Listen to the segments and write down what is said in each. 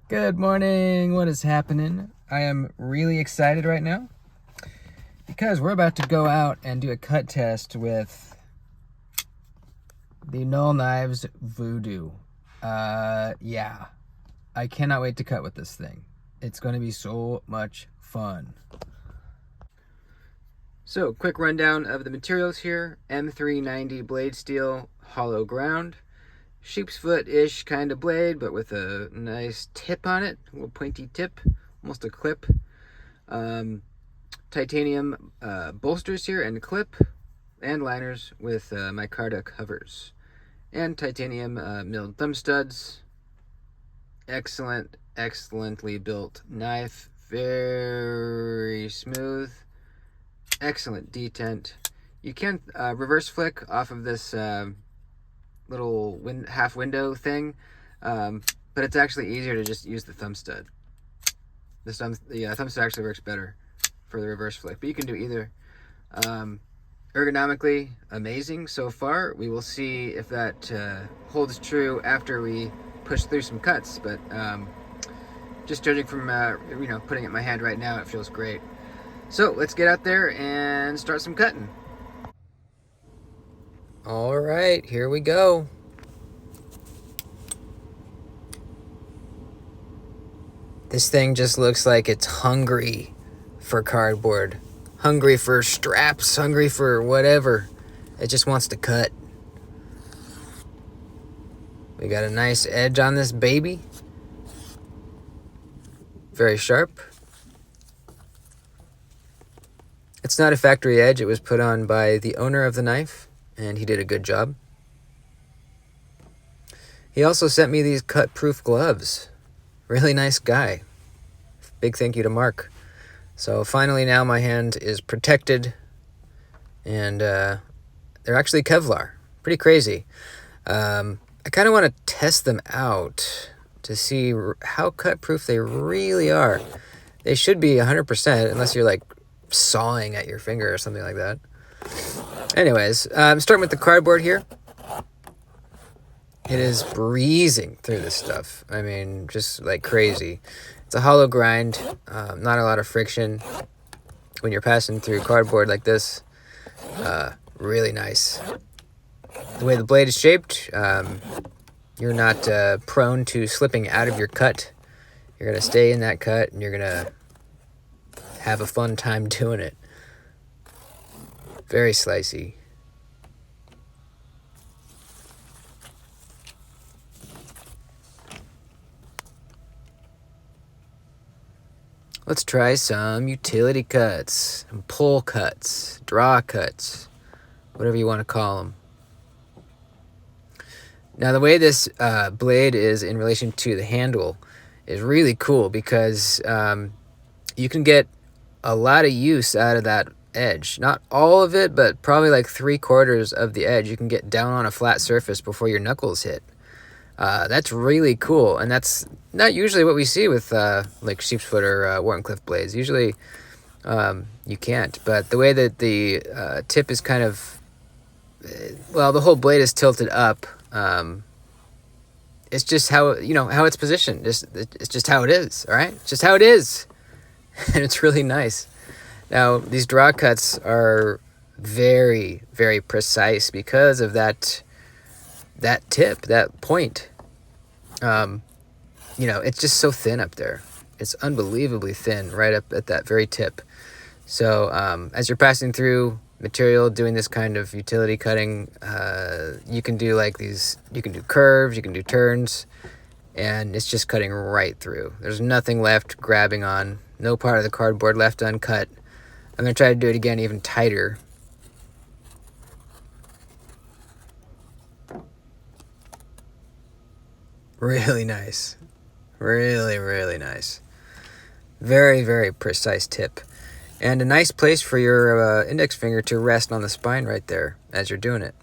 Good morning. What is happening? I am really excited right now because we're about to go out and do a cut test with the Null Knives Voodoo. Yeah. I cannot wait to cut with this thing. It's going to be so much fun. So, quick rundown of the materials here. M390 blade steel, hollow ground. Sheep's foot-ish kind of blade, but with a nice tip on it, a little pointy tip, almost a clip. Titanium bolsters here and clip, and liners with micarta covers, and titanium milled thumb studs. Excellently built knife, very smooth, excellent detent. You can reverse flick off of this little half window thing, but it's actually easier to just use the thumb stud. The thumb stud actually works better for the reverse flick, but you can do either. Ergonomically amazing so far. We will see if that holds true after we push through some cuts, but just judging from putting it in my hand right now, it feels great. So let's get out there and start some cutting. All right, here we go. This thing just looks like it's hungry for cardboard. Hungry for straps, hungry for whatever. It just wants to cut. We got a nice edge on this baby. Very sharp. It's not a factory edge. It was put on by the owner of the knife, and he did a good job. He also sent me these cut-proof gloves. Really nice guy. Big thank you to Mark. So finally now my hand is protected, and they're actually Kevlar. Pretty crazy. I kind of want to test them out to see how cut-proof they really are. They should be 100% unless you're like sawing at your finger or something like that. Anyways, I'm starting with the cardboard here. It is breezing through this stuff. I mean, just like crazy. It's a hollow grind, not a lot of friction when you're passing through cardboard like this. Really nice. The way the blade is shaped, you're not prone to slipping out of your cut. You're going to stay in that cut, and you're going to have a fun time doing it. Very slicey. Let's try some utility cuts, and pull cuts, draw cuts, whatever you want to call them. Now, the way this blade is in relation to the handle is really cool because you can get a lot of use out of that edge. Not all of it, but probably like 3/4 of the edge you can get down on a flat surface before your knuckles hit. That's really cool, and that's not usually what we see with like sheepsfoot or Wharncliffe blades. Usually you can't, but the way that the tip is kind of, well, the whole blade is tilted up. It's just how it's positioned. It's just how it is. All right, it's just how it is, and it's really nice. Now these draw cuts are very, very precise because of that tip, that point. It's just so thin up there. It's unbelievably thin right up at that very tip. So as you're passing through material doing this kind of utility cutting, you can do like these, you can do curves, you can do turns, and it's just cutting right through. There's nothing left grabbing on, no part of the cardboard left uncut. I'm going to try to do it again even tighter. Really nice. Really, really nice. Very, very precise tip. And a nice place for your index finger to rest on the spine right there as you're doing it.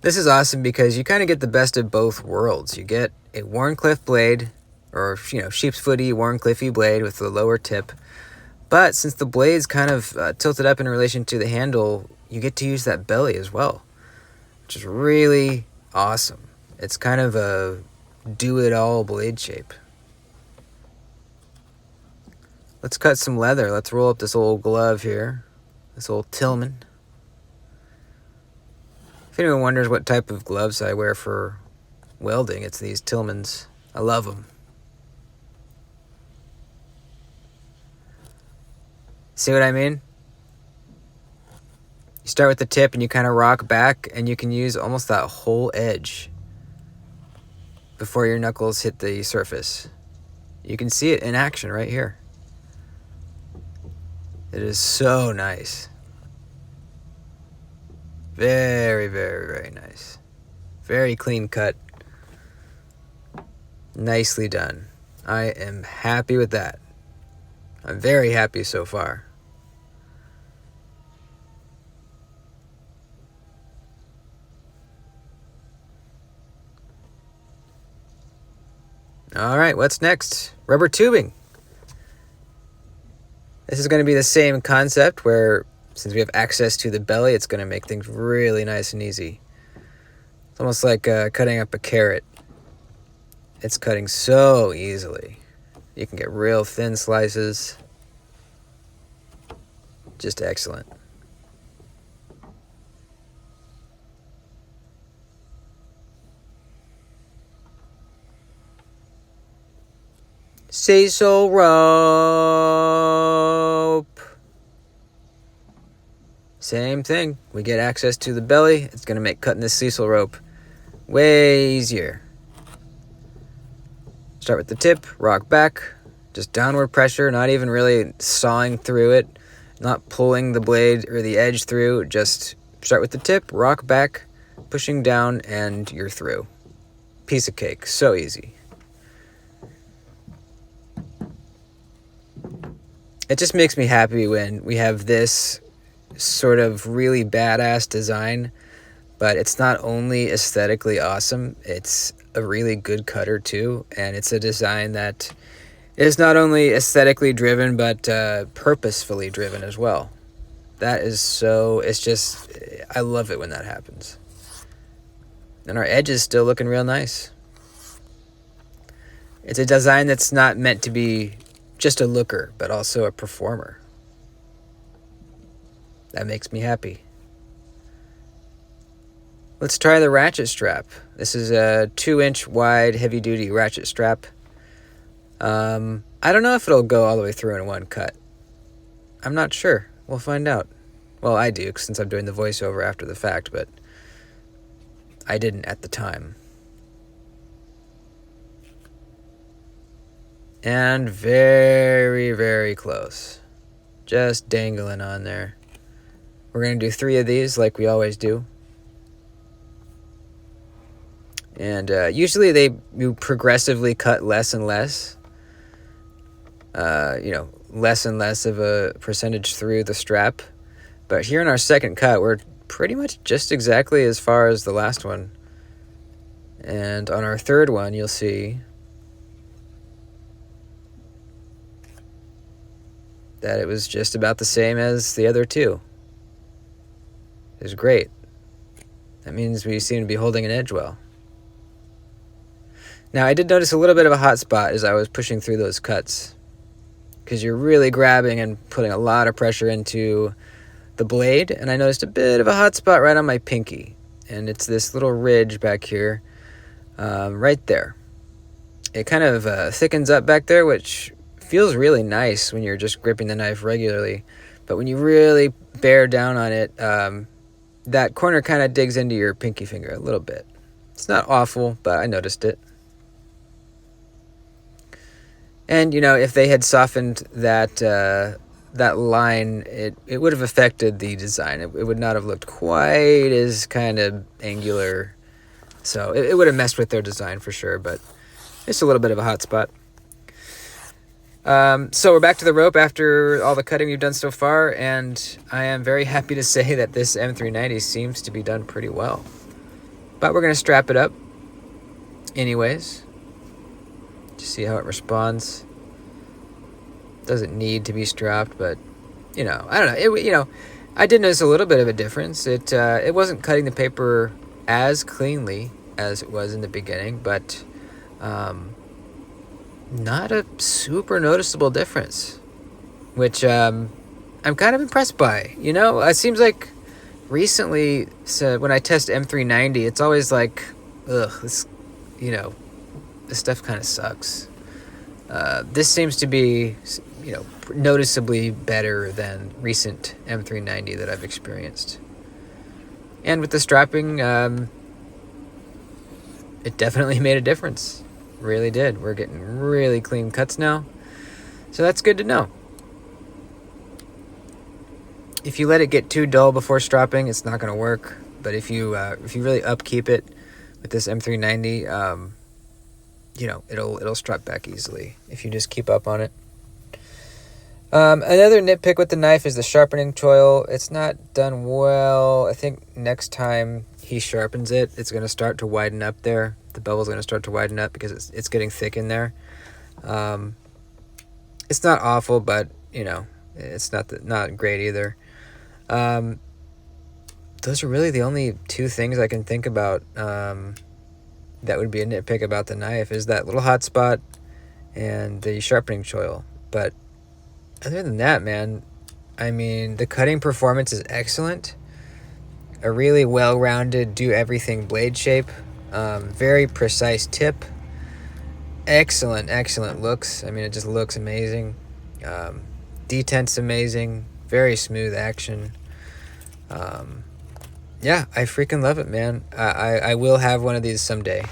This is awesome because you kind of get the best of both worlds. You get a Wharncliffe blade, or sheep's footy, Wharncliffe blade with the lower tip. But since the blade's kind of tilted up in relation to the handle, you get to use that belly as well, which is really awesome. It's kind of a do-it-all blade shape. Let's cut some leather. Let's roll up this old glove here. This old Tillman. If anyone wonders what type of gloves I wear for welding, it's these Tillmans. I love them. See what I mean? You start with the tip and you kind of rock back, and you can use almost that whole edge before your knuckles hit the surface. You can see it in action right here. It is so nice. Very, very, very nice. Very clean cut. Nicely done. I am happy with that. I'm very happy so far. All right, what's next? Rubber tubing. This is going to be the same concept where, since we have access to the belly, it's going to make things really nice and easy. It's almost like cutting up a carrot. It's cutting so easily. You can get real thin slices. Just excellent. Cecil rope. Same thing. We get access to the belly. It's going to make cutting this Cecil rope way easier. Start with the tip, rock back, just downward pressure, not even really sawing through it, not pulling the blade or the edge through. Just start with the tip, rock back, pushing down, and you're through. Piece of cake. So easy. It just makes me happy when we have this sort of really badass design, but it's not only aesthetically awesome, it's a really good cutter too, and it's a design that is not only aesthetically driven, but purposefully driven as well. That is so, it's just, I love it when that happens. And our edge is still looking real nice. It's a design that's not meant to be just a looker, but also a performer. That makes me happy. Let's try the ratchet strap. This is a 2-inch wide heavy-duty ratchet strap. I don't know if it'll go all the way through in one cut. I'm not sure. We'll find out. Well, I do, since I'm doing the voiceover after the fact, but I didn't at the time. And very, very close. Just dangling on there. We're going to do 3 of these like we always do. And usually you progressively cut less and less. Less and less of a percentage through the strap. But here in our second cut, we're pretty much just exactly as far as the last one. And on our third one, you'll see that it was just about the same as the other two. It was great. That means we seem to be holding an edge well. Now, I did notice a little bit of a hot spot as I was pushing through those cuts, because you're really grabbing and putting a lot of pressure into the blade, and I noticed a bit of a hot spot right on my pinky, and it's this little ridge back here, right there. It kind of thickens up back there, which feels really nice when you're just gripping the knife regularly, but when you really bear down on it, that corner kind of digs into your pinky finger a little bit. It's not awful, but I noticed it. And, if they had softened that line, it would have affected the design. It would not have looked quite as kind of angular. So it would have messed with their design for sure, but it's a little bit of a hot spot. So we're back to the rope after all the cutting we've done so far, and I am very happy to say that this M390 seems to be done pretty well. But we're going to strap it up anyways to see how it responds. Doesn't need to be strapped, but I don't know. I did notice a little bit of a difference. It wasn't cutting the paper as cleanly as it was in the beginning, but Not a super noticeable difference, which I'm kind of impressed by. You know, it seems like recently, so when I test M390, it's always like, ugh, this, you know, this stuff kind of sucks. This seems to be, you know, noticeably better than recent M390 that I've experienced. And with the strapping, it definitely made a difference. Really did. We're getting really clean cuts now. So that's good to know. If you let it get too dull before strapping, it's not going to work. But if you really upkeep it with this M390, you know, it'll strap back easily if you just keep up on it. Another nitpick with the knife is the sharpening choil. It's not done well. I think next time he sharpens it, it's going to start to widen up there. The bevel's going to start to widen up because it's getting thick in there. It's not awful, but, you know, it's not great either. Those are really the only two things I can think about that would be a nitpick about the knife, is that little hot spot and the sharpening choil. But other than that, man, I mean, the cutting performance is excellent. A really well-rounded, do-everything blade shape. Very precise tip. Excellent looks. I mean, it just looks amazing. Detent's amazing. Very smooth action. Yeah, I freaking love it, man. I will have one of these someday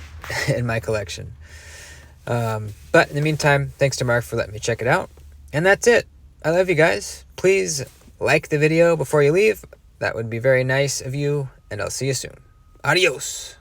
in my collection. But in the meantime, thanks to Mark for letting me check it out. And that's it. I love you guys. Please like the video before you leave. That would be very nice of you, and I'll see you soon. Adios.